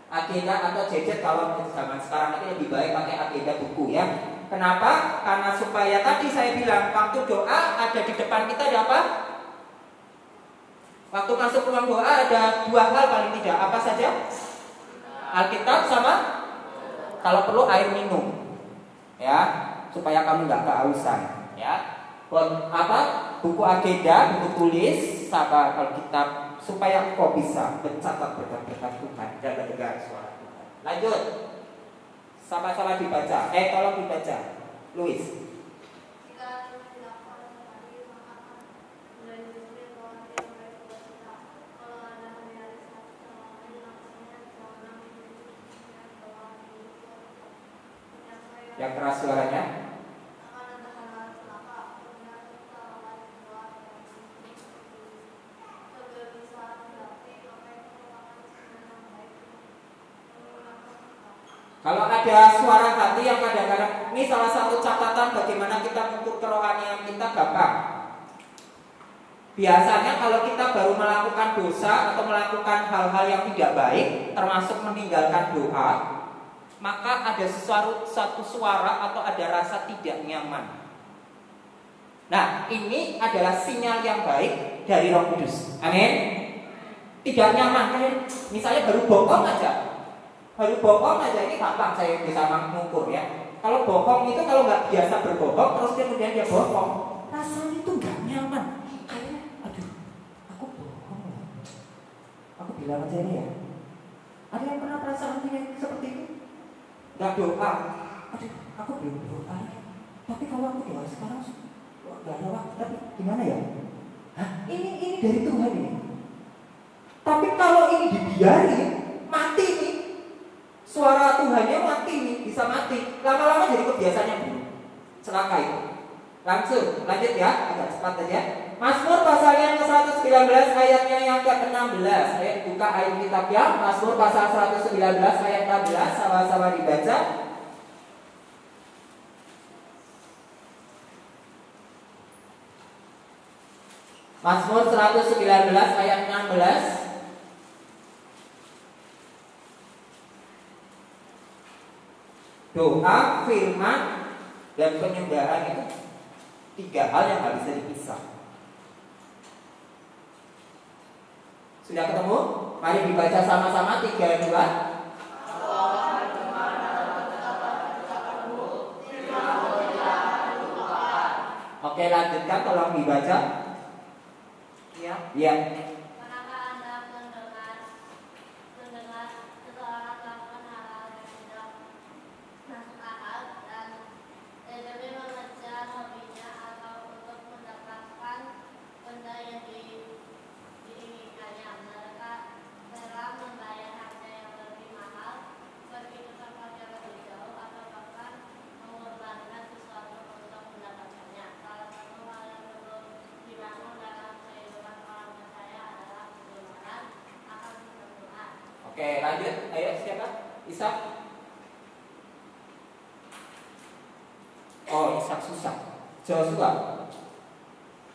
agenda atau gadget kalau zaman sekarang ini lebih baik pakai agenda buku ya. Kenapa? Karena supaya tadi saya bilang waktu doa ada di depan kita ada apa? Waktu masuk ruang doa ada dua hal paling tidak. Apa saja? Alkitab sama kalau perlu air minum. Ya, supaya kamu nggak kehausan. Ya, buku agenda, buku tulis, sama Alkitab supaya kau bisa mencatat berkat-berkat Tuhan dan mendengar suara Tuhan. Lanjut, sama-sama dibaca. Tolong dibaca, Louis. Yang keras suaranya. Kalau ada suara hati yang kadang-kadang, ini salah satu catatan bagaimana kita mengukur kerohanian kita gampang. Biasanya kalau kita baru melakukan dosa atau melakukan hal-hal yang tidak baik, termasuk meninggalkan doa, maka ada satu suara atau ada rasa tidak nyaman. Nah, ini adalah sinyal yang baik dari Roh Kudus. Amin. Tidak nyaman, misalnya baru bohong aja. Baru bohong aja ini gampang saya bisa mengukur ya. Kalau bohong itu kalau nggak biasa berbohong terus kemudian dia bohong, rasanya itu nggak nyaman. Kayaknya, aduh, aku bohong. Aku bilang aja ini ya. Ada yang pernah perasaan seperti itu? Gak doa, aduh, aku belum doa. Tapi kalau aku doa sekarang, gak ada waktu. Tapi gimana ya? Hah? Ini dari Tuhan ini. Tapi kalau ini dibiarin, mati nih. Suara Tuhannya mati nih, bisa mati. Lama-lama jadi kebiasaan yang buruk. Celaka itu. Langsung, lanjut ya, agak cepat aja. Mazmur pasalnya ke-119 ayatnya yang ke-16. Ayo buka ayat kitab ya. Mazmur pasal 119 ayat 16. Sama-sama dibaca. Mazmur 119 ayat 16. Doa, firman, dan penyembahan itu tiga hal yang gak bisa dipisah. Sudah ketemu? Mari dibaca sama-sama 3, 2. Oke, lanjutkan, tolong dibaca. Iya. Iya. Oke, lanjut. Ayo, siapa? Ishak. Oh, Ishak susah. Joshua.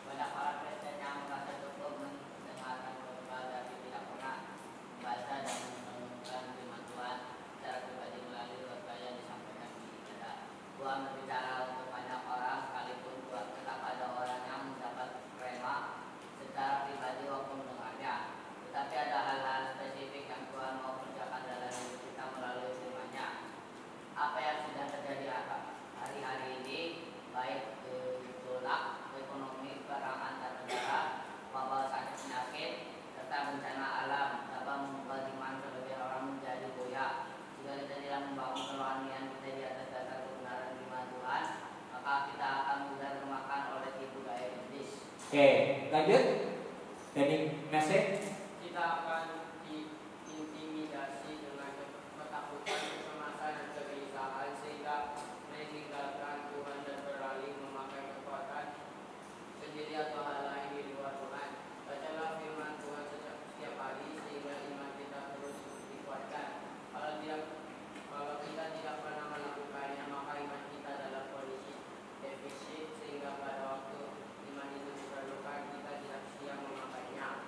Banyak para Kristen yang merasa cukup mendengarkan khotbah tapi tidak pernah membaca dan merenungkan firman Tuhan secara pribadi melalui khotbah yang disampaikan di ibadah. Tuhan berbicara untuk banyak orang, sekalipun Tuhan tetap ada orang yang mendapat rema secara pribadi waktu mendengarnya. Tetapi ada hal-hal spesifik yang Tuhan mau kerjakan dalam hidup kita melalui firman-Nya. Apa yang sedang terjadi hari-hari ini, baik gejolak ekonomi, perang antar negara, wabah sakit penyakit, serta bencana alam dapat membuat iman sebagai orang menjadi goyah. Jika kita tidak membangun kerohanian kita di atas dasar kebenaran firman Tuhan, maka kita akan mudah termakan oleh tipu daya iblis. Oke, lanjut. Jadi message. Kita akan diintimidasi dengan ketakutan, kecemasan, dan kegelisahan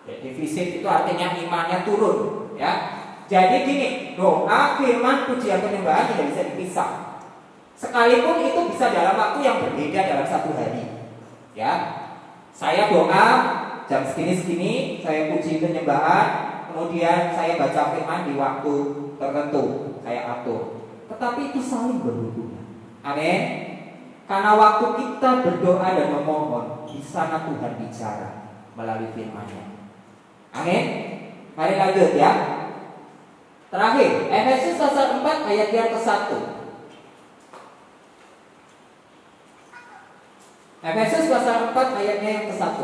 Ya, defisit itu artinya imannya turun, ya. Jadi gini, doa, firman, pujian, penyembahan tidak bisa dipisah. Sekalipun itu bisa dalam waktu yang berbeda dalam satu hari. Ya. Saya doa jam segini-segini, saya puji penyembahan, kemudian saya baca firman di waktu tertentu, saya atur. Tetapi itu saling berhubungan. Amin. Karena waktu kita berdoa dan memohon, di sana Tuhan bicara melalui firman-Nya. Amin. Mari lanjut ya. Terakhir, Efesus pasal 4 ayat yang ke-1. Efesus pasal 4 ayatnya yang ke-1.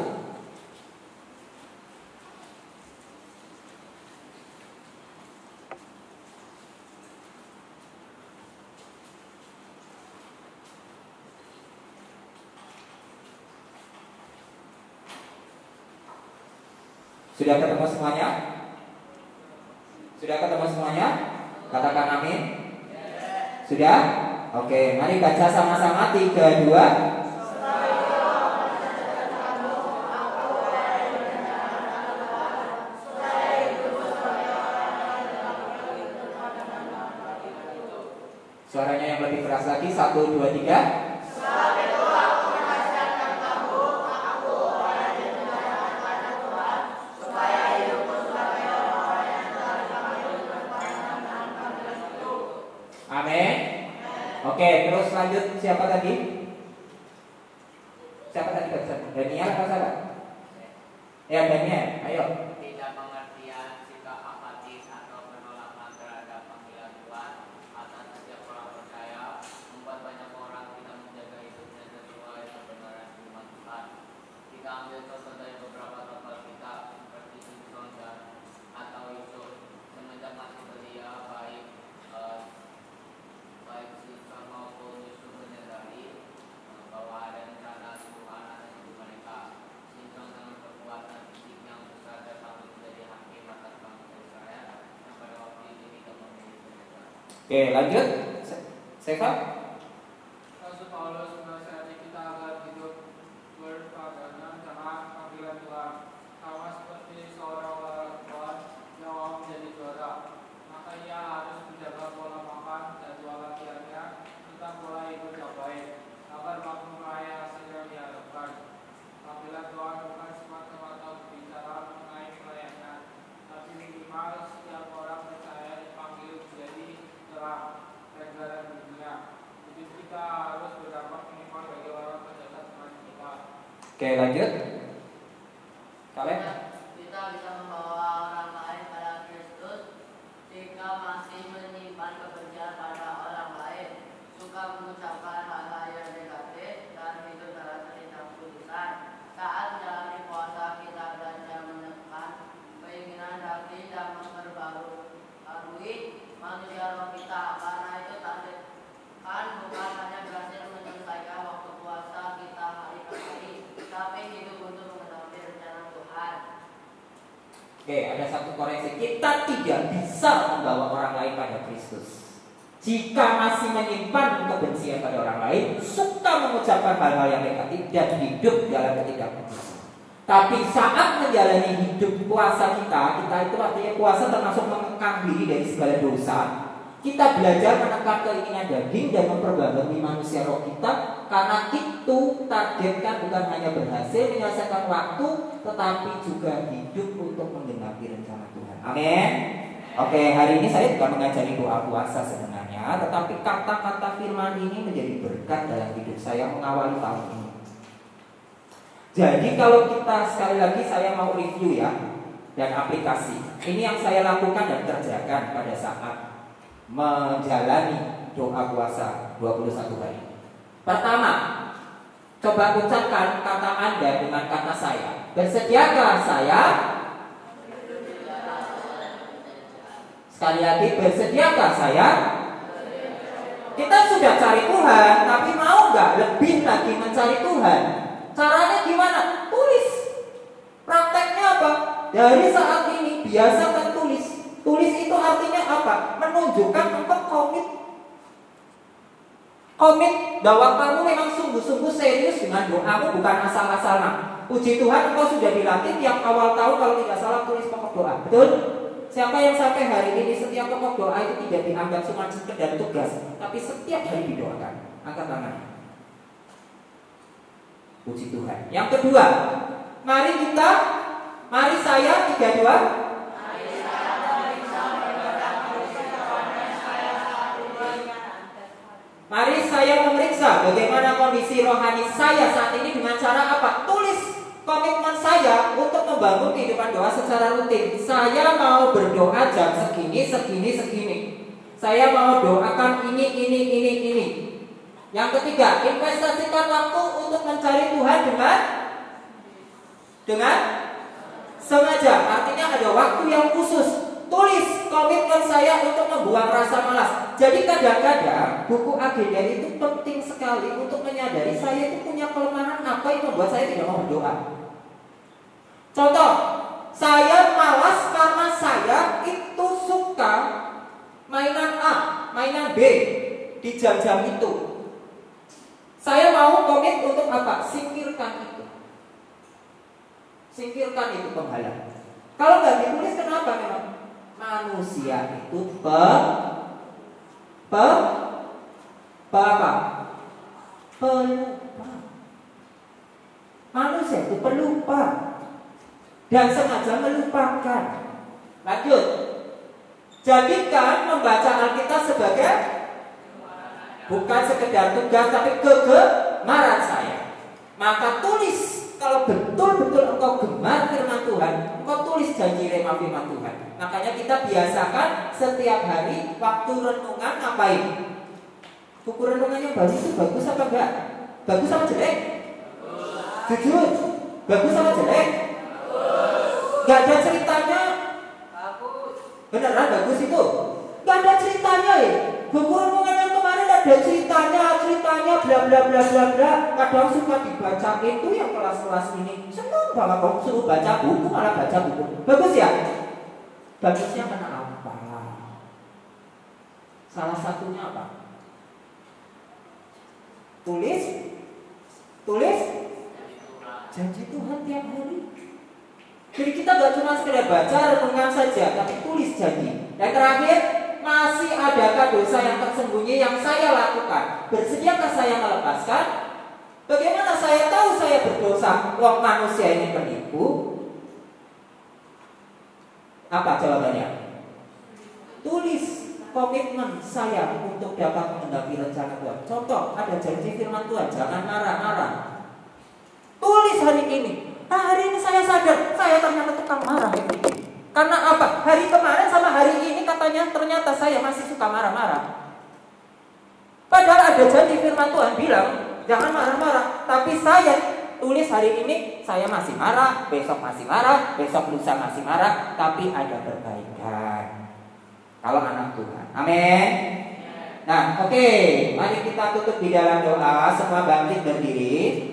Sudah ketemu semuanya? Sudah ketemu semuanya? Katakan amin. Sudah? Oke, mari baca sama-sama 3, 2. Suaranya yang lebih keras lagi. 1, 2, 3. Amin. Oke, terus lanjut. Siapa tadi? Siapa tadi baca? Daniel apa salah? Ya, Daniel. Ayo. Tidak pengertian, sikap apatis atau penolakan terhadap panggilan Tuhan atas setiap orang percaya membuat banyak orang tidak menjaga hidupnya sesuai kebenaran firman Tuhan. Kita ambil contoh dari beberapa tokoh kita seperti Simpson dan atau Yusuf. Semenjak masih belia, baik Simpson maupun Yusuf menyadari bahwa ada rencana Tuhan atas hidup mereka. Simpson dengan kekuatan fisik yang besar dan sanggup menjadi hakim atas bangsa Israel yang pada waktu itu tidak memiliki penjaga. Oke, lanjut. Seva. Rasul Paulus menasihati kita agar hidup berpegangan dengan panggilan Tuhan, sama seperti seorang wartawan yang mau menjadi juara. Maka ia harus menjaga pola makan, jadwal latihannya, tentang pola hidup yang baik, agar mampu meraih hasil yang diharapkan. Panggilan Tuhan bukan semata-mata berbicara mengenai pelayanan, tapi minimal setiap orang percaya dipanggil menjadi terang dan garam di dunia. Hidup kita harus berdampak minimal bagi orang terdekat teman kita. Oke, lanjut. Kalian? Kita bisa membawa orang lain pada Kristus jika masih menyimpan kebencian pada orang lain, suka mengucapkan hal-hal yang negatif dan hidup dalam terindah kekudusan. Saat menjalani puasa kita belajar menekan keinginan daging dan memperbarui manusia roh kita. Karena itu kan bukan hanya berhasil menyelesaikan waktu puasa kita hari ke hari, tapi hidup untuk mengetahui rencana Tuhan. Oke, ada satu koreksi. Kita tidak bisa membawa orang lain pada Kristus jika masih menyimpan kebencian pada orang lain, suka mengucapkan hal-hal yang negatif dan hidup dalam ketidakkudusan. Tapi saat menjalani hidup puasa kita itu artinya puasa termasuk mengekang diri dari segala dosa. Kita belajar menekan keinginan daging dan memperbarui manusia roh kita, karena itu targetkan bukan hanya berhasil menyelesaikan waktu, tetapi juga hidup untuk menggenapi rencana Tuhan. Amin. Oke, hari ini saya bukan mengajari doa puasa sebenarnya, tetapi kata-kata firman ini menjadi berkat dalam hidup saya mengawali tahun ini. Jadi kalau kita, sekali lagi saya mau review ya, dan aplikasi. Ini yang saya lakukan dan kerjakan pada saat menjalani doa puasa 21 hari. Pertama, coba ucapkan kata Anda dengan kata saya. Bersediakah saya? Sekali lagi, bersediakah saya? Kita sudah cari Tuhan, tapi mau nggak lebih lagi mencari Tuhan? Caranya gimana? Tulis. Prakteknya apa? Dari saat ini biasakan tulis. Tulis itu artinya apa? Menunjukkan engkau komit. Komit bahwa kamu memang sungguh-sungguh serius dengan doamu, bukan asal-asalan. Puji Tuhan engkau sudah dilatih tiap awal tahun kalau tidak salah tulis pokok doa. Betul? Siapa yang sampai hari ini setiap pokok doa itu tidak dianggap cuma sekedar tugas, tapi setiap hari didoakan? Angkat tangan. Puji Tuhan. Yang kedua, mari saya 32. Mari saya memeriksa bagaimana kondisi rohani saya saat ini dengan cara apa? Tulis komitmen saya untuk membangun kehidupan doa secara rutin. Saya mau berdoa jam segini. Saya mau doakan ini. Yang ketiga, investasikan waktu untuk mencari Tuhan dengan sengaja. Artinya ada waktu yang khusus. Tulis komitmen saya untuk membuang rasa malas. Jadi kadang-kadang buku agenda itu penting sekali untuk menyadari saya itu punya kelemahan apa yang membuat saya tidak mau berdoa. Contoh, saya malas karena saya itu suka mainan A, mainan B di jam-jam itu. Saya mau komit untuk apa? Singkirkan itu penghalang. Kalau nggak ditulis kenapa memang? Manusia itu pelupa. Manusia itu pelupa dan sengaja melupakan. Lanjut. Jadikan membaca Alkitab sebagai bukan sekedar tugas tapi kegemaran saya. Maka tulis. Kalau betul-betul engkau gemar firman Tuhan, engkau tulis janji rema firman Tuhan. Makanya kita biasakan setiap hari waktu renungan ngapain? Buku renungan yang baru itu bagus apa enggak? Bagus apa jelek? Jujur, bagus apa jelek? Enggak ada ceritanya. Beneran bagus itu? Enggak ada ceritanya ya. Buku renungan yang kemarin ada ceritanya bla bla bla bla bla. Kadang suka dibaca itu yang kelas-kelas ini. Senang banget kalau suruh baca buku malah baca buku. Bagus ya? Bagusnya karena apa? Salah satunya apa? Tulis janji Tuhan tiap hari. Jadi kita gak cuma sekedar baca renungan saja, tapi tulis janji. Dan terakhir, masih adakah dosa yang tersembunyi yang saya lakukan? Bersediakah saya melepaskan? Bagaimana saya tahu saya berdosa? Wong manusia ini penipu. Apa jawabannya? Tulis komitmen saya untuk dapat menghendaki rencana Tuhan. Contoh, ada janji firman Tuhan, jangan marah-marah. Tulis hari ini. Hari ini saya sadar, saya ternyata tukang marah hari ini. Karena apa? Hari kemarin sama hari ini katanya ternyata saya masih suka marah-marah. Padahal ada janji firman Tuhan bilang jangan marah-marah. Tapi saya tulis hari ini saya masih marah, besok masih marah, besok lusa masih marah. Tapi ada perbaikan. Kalau anak Tuhan. Amin. Nah, oke. Mari kita tutup di dalam doa. Semua bangkit berdiri.